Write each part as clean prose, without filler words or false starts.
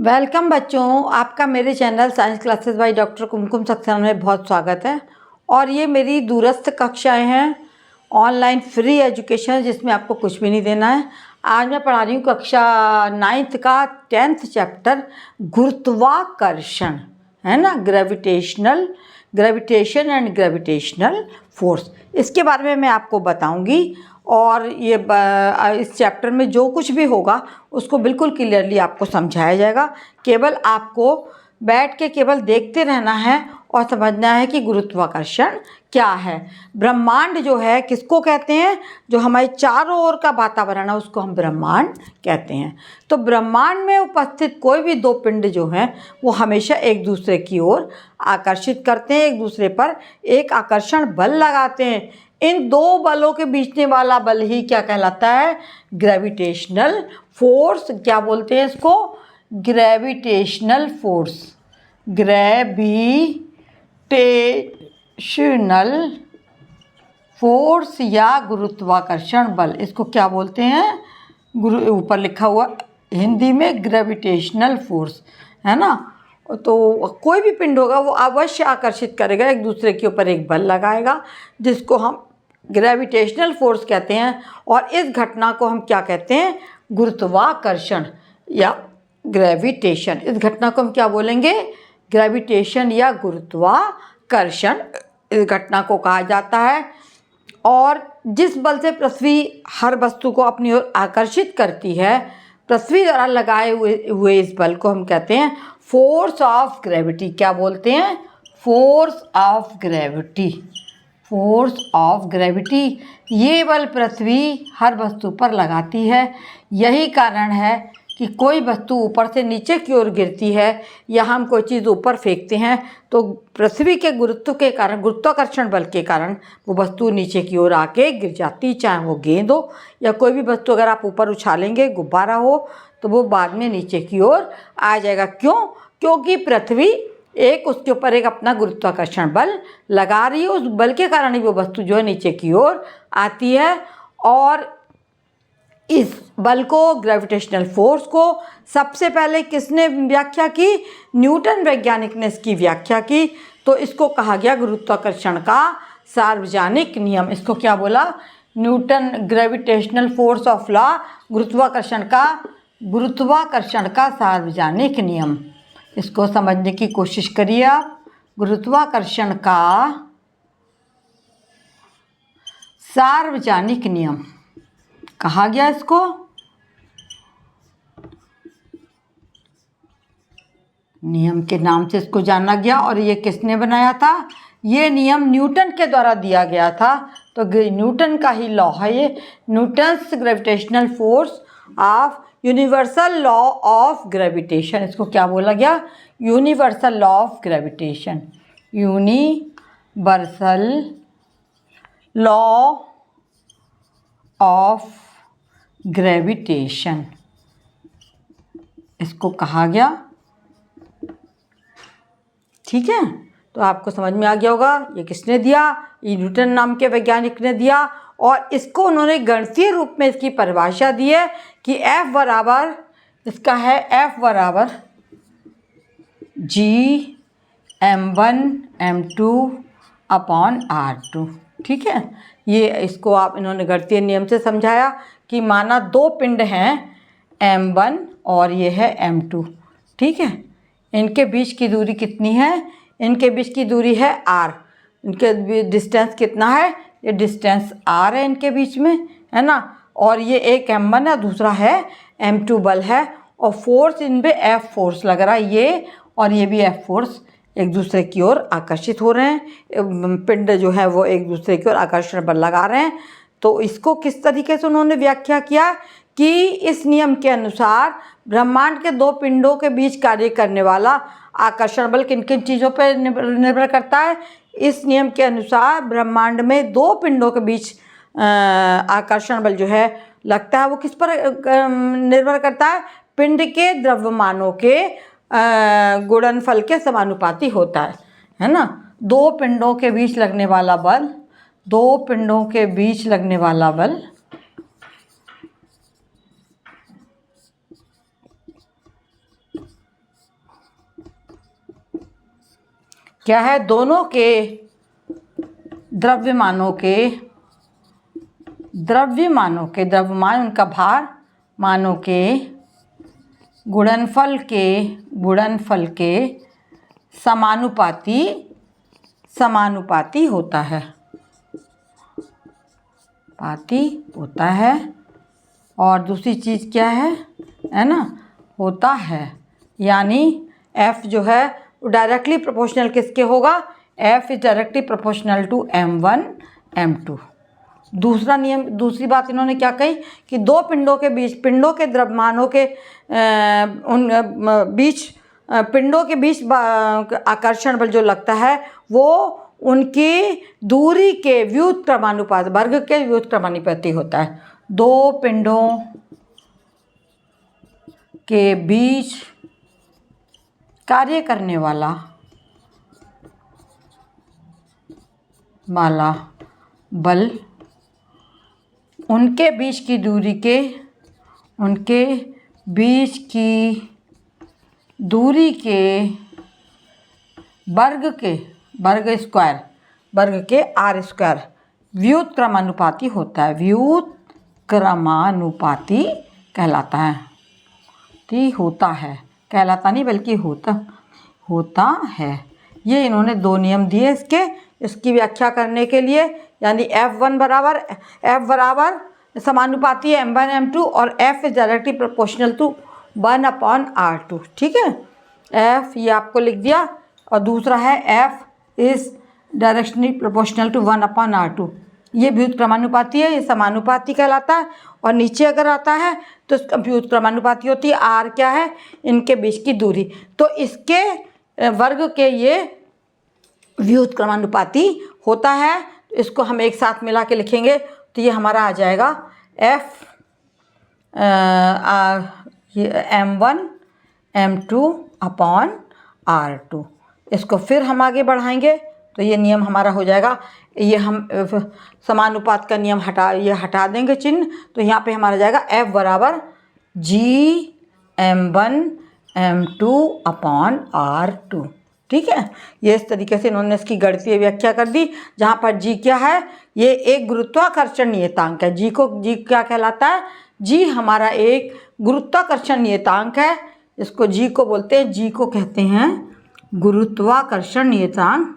Welcome बच्चों, आपका मेरे channel science classes by doctor Kumkum Saxena में बहुत स्वागत है। और ये मेरी दूरस्थ कक्षाएं हैं, ऑनलाइन फ्री एजुकेशन जिसमें आपको कुछ भी नहीं देना है। आज मैं पढ़ा रही हूँ कक्षा 9th का 10th चैप्टर गुरुत्वाकर्षण, है ना, ग्रेविटेशन एंड ग्रेविटेशनल फोर्स। इसके बारे में मैं आपको बताऊंगी और ये इस चैप्टर में जो कुछ भी होगा उसको बिल्कुल क्लियरली आपको समझाया जाएगा। केवल आपको बैठ के केवल देखते रहना है और समझना है कि गुरुत्वाकर्षण क्या है। ब्रह्मांड जो है किसको कहते हैं? जो हमारे चारों ओर का वातावरण है उसको हम ब्रह्मांड कहते हैं। तो ब्रह्मांड में उपस्थित कोई भी दो पिंड जो हैं वो हमेशा एक दूसरे की ओर आकर्षित करते हैं, एक दूसरे पर एक आकर्षण बल लगाते हैं। इन दो बलों के बीचने वाला बल ही क्या कहलाता है? Gravitational force. क्या बोलते हैं इसको? Gravitational force. ग्रेविटेशनल फोर्स या गुरुत्वाकर्षण बल, इसको क्या बोलते हैं? ऊपर लिखा हुआ हिंदी में ग्रेविटेशनल फोर्स, है ना। तो कोई भी पिंड होगा वो अवश्य आकर्षित करेगा, एक दूसरे के ऊपर एक बल लगाएगा जिसको हम ग्रेविटेशनल फोर्स कहते हैं। और इस घटना को हम क्या कहते हैं? गुरुत्वाकर्षण या ग्रेविटेशन। इस घटना को हम क्या बोलेंगे? ग्रेविटेशन या गुरुत्वाकर्षण इस घटना को कहा जाता है। और जिस बल से पृथ्वी हर वस्तु को अपनी ओर आकर्षित करती है, पृथ्वी द्वारा लगाए हुए इस बल को हम कहते हैं फोर्स ऑफ ग्रेविटी। क्या बोलते हैं? Force of gravity. Force of gravity, ये बल पृथ्वी हर वस्तु पर लगाती है। यही कारण है कि कोई वस्तु ऊपर से नीचे की ओर गिरती है या हम कोई चीज़ ऊपर फेंकते हैं तो पृथ्वी के गुरुत्व के कारण, गुरुत्वाकर्षण बल के कारण वो वस्तु नीचे की ओर आके गिर जाती। चाहे वो गेंद हो या कोई भी वस्तु अगर आप ऊपर उछालेंगे, गुब्बारा हो, तो वो बाद में नीचे की ओर आ जाएगा। क्यों? क्योंकि पृथ्वी एक उसके ऊपर एक अपना गुरुत्वाकर्षण बल लगा रही है। उस बल के कारण ही वो वस्तु जो है नीचे की ओर आती है। और इस बल को, ग्रेविटेशनल फोर्स को, सबसे पहले किसने व्याख्या की? न्यूटन वैज्ञानिक ने इसकी व्याख्या की। तो इसको कहा गया गुरुत्वाकर्षण का सार्वजनिक नियम। इसको क्या बोला? Newton gravitational force of law, गुरुत्वाकर्षण का सार्वजनिक नियम। इसको समझने की कोशिश करिए आप। गुरुत्वाकर्षण का सार्वजनिक नियम कहा गया इसको। नियम के नाम से इसको जाना गया। और ये किसने बनाया था? ये नियम न्यूटन के द्वारा दिया गया था। तो न्यूटन का ही लॉ है ये, Newton's gravitational force of universal law of gravitation. इसको क्या बोला गया? Universal law of gravitation. Universal law of gravitation इसको कहा गया। ठीक है, तो आपको समझ में आ गया होगा ये किसने दिया? ये न्यूटन नाम के वैज्ञानिक ने दिया। और इसको उन्होंने गणितीय रूप में इसकी परिभाषा दी है कि F बराबर, इसका है F बराबर G m1m2/r2। ठीक है, ये इसको आप, इन्होंने गणितीय नियम से समझाया कि माना दो पिंड हैं m1 और ये है m2। ठीक है, इनके बीच की दूरी कितनी है? इनके बीच की दूरी है r। इनके डिस्टेंस कितना है? ये डिस्टेंस r है इनके बीच में, है ना। और ये एक m1 है, दूसरा है m2 बल है। और फोर्स इनपे F फोर्स लग रहा है, ये और ये भी F फोर्स एक दूसरे की ओर आकर्षित हो रहे हैं। पिंड जो है वो एक दूसरे की ओर आकर्षण बल लगा रहे हैं। तो इसको किस तरीके से उन्होंने व्याख्या किया कि इस नियम के अनुसार ब्रह्मांड के दो पिंडों के बीच कार्य करने वाला आकर्षण बल किन किन चीज़ों पर निर्भर करता है? इस नियम के अनुसार ब्रह्मांड में दो पिंडों के बीच आकर्षण बल जो है लगता है वो किस पर निर्भर करता है? पिंड के द्रव्यमानों के गुणनफल के समानुपाती होता है ना। दो पिंडों के बीच लगने वाला बल, दो पिंडों के बीच लगने वाला बल क्या है, दोनों के द्रव्यमान उनका भार मानों के गुणनफल के समानुपाती होता है। और दूसरी चीज़ क्या है ना, होता है, यानी F जो है वो डायरेक्टली प्रोपोर्शनल किसके होगा, F is directly proportional to M1 M2। दूसरा नियम, दूसरी बात इन्होंने क्या कही कि दो पिंडों के बीच, पिंडों के द्रव्यमानों के पिंडों के बीच आकर्षण बल जो लगता है वो उनकी दूरी के व्युत्क्रमानुपात, वर्ग के व्युत्क्रमानुपाती होता है। दो पिंडों के बीच कार्य करने वाला बल उनके बीच की दूरी के वर्ग के r² व्युत्क्रमानुपाती होता है, व्युत्क्रमानुपाती कहलाता है। ठीक, होता है, कहलाता नहीं बल्कि होता है। ये इन्होंने दो नियम दिए इसकी व्याख्या करने के लिए, यानी F1 बराबर समानुपाती है M1 M2 और F is directly proportional to 1/R2। ठीक है, F ये आपको लिख दिया, और दूसरा है F is directionally proportional to 1/R2। ये व्युत्क्रमानुपाती है, ये समानुपाती कहलाता है। और नीचे अगर आता है तो इसका व्युत्क्रमानुपाती होती है, R क्या है, इनके बीच की दूरी, तो इसके वर्ग के ये व्युत्क्रमानुपाती होता है। इसको हम एक साथ मिला के लिखेंगे तो ये हमारा आ जाएगा F M1 M2/R2। इसको फिर हम आगे बढ़ाएंगे तो ये नियम हमारा हो जाएगा, ये हम समानुपात का नियम हटा देंगे चिन्ह, तो यहाँ पे हमारा जाएगा F बराबर G M1 M2/R2। ठीक है, ये इस तरीके से इन्होंने इसकी गणितीय व्याख्या कर दी, जहाँ पर G क्या है, ये एक गुरुत्वाकर्षण नियतांक है। G क्या कहलाता है, G हमारा एक गुरुत्वाकर्षण नियतांक है। इसको G को बोलते हैं, G को कहते हैं गुरुत्वाकर्षण नियतांक।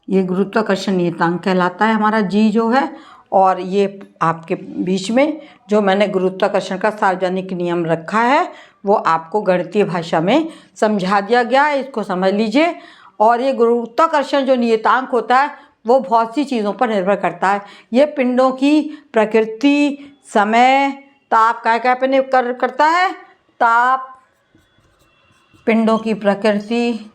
ये गुरुत्वाकर्षण नियतांक कहलाता है हमारा G जो है। और ये आपके बीच में जो मैंने गुरुत्वाकर्षण का सार्वजनिक नियम रखा है वो आपको गणितीय भाषा में समझा दिया गया है, इसको समझ लीजिए। और ये गुरुत्वाकर्षण जो नियतांक होता है वो बहुत सी चीज़ों पर निर्भर करता है। ये पिंडों की प्रकृति, समय, ताप क्या पे निर्भर करता है, ताप, पिंडों की प्रकृति,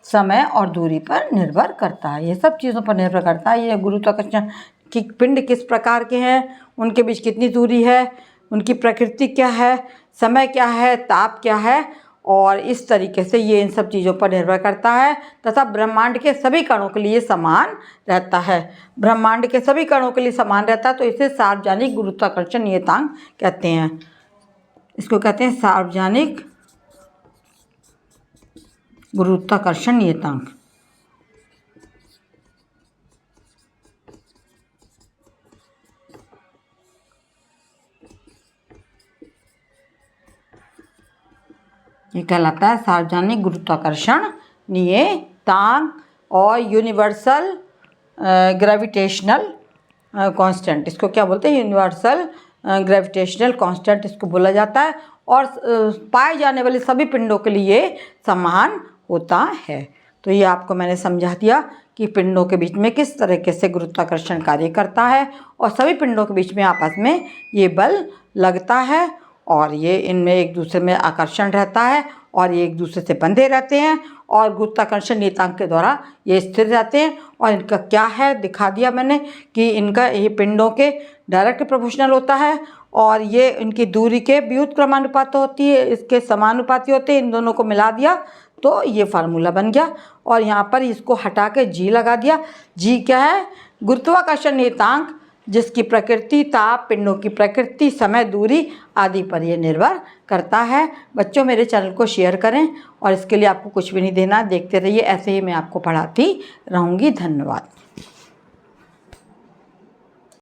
समय और दूरी पर निर्भर करता है। ये सब चीज़ों पर निर्भर करता है। ये गुरुत्वाकर्षण कि पिंड किस प्रकार के हैं, उनके बीच कितनी दूरी है, उनकी प्रकृति क्या है, समय क्या है, ताप क्या है, और इस तरीके से ये इन सब चीज़ों पर निर्भर करता है। तथा ब्रह्मांड के सभी कणों के लिए समान रहता है। ब्रह्मांड के सभी कणों के लिए समान रहता है, तो इसे सार्वजनिक गुरुत्वाकर्षण नियतांक कहते हैं। इसको कहते हैं सार्वजनिक गुरुत्वाकर्षण नियतांक। ये कहलाता है सार्वजनिक गुरुत्वाकर्षण नियतांक और यूनिवर्सल ग्रेविटेशनल कांस्टेंट। इसको क्या बोलते हैं, यूनिवर्सल ग्रेविटेशनल कांस्टेंट इसको बोला जाता है। और पाए जाने वाले सभी पिंडों के लिए समान होता है। तो ये आपको मैंने समझा दिया कि पिंडों के बीच में किस तरीके से गुरुत्वाकर्षण कार्य करता है, और सभी पिंडों के बीच में आपस में ये बल लगता है, और ये इनमें एक दूसरे में आकर्षण रहता है, और ये एक दूसरे से बंधे रहते हैं, और गुरुत्वाकर्षण नियतांक के द्वारा ये स्थिर रहते हैं। और इनका क्या है दिखा दिया मैंने कि इनका ये पिंडों के डायरेक्ट प्रोपोर्शनल होता है, और ये इनकी दूरी के व्युत्क्रमानुपात होती है, इसके समानुपाती होते हैं। इन दोनों को मिला दिया तो ये फार्मूला बन गया। और यहाँ पर इसको हटा के जी लगा दिया। जी क्या है? गुरुत्वाकर्षण नियतांक, जिसकी प्रकृति ताप, पिंडों की प्रकृति, समय, दूरी आदि पर यह निर्भर करता है। बच्चों, मेरे चैनल को शेयर करें और इसके लिए आपको कुछ भी नहीं देना, देखते रहिए, ऐसे ही मैं आपको पढ़ाती रहूँगी। धन्यवाद।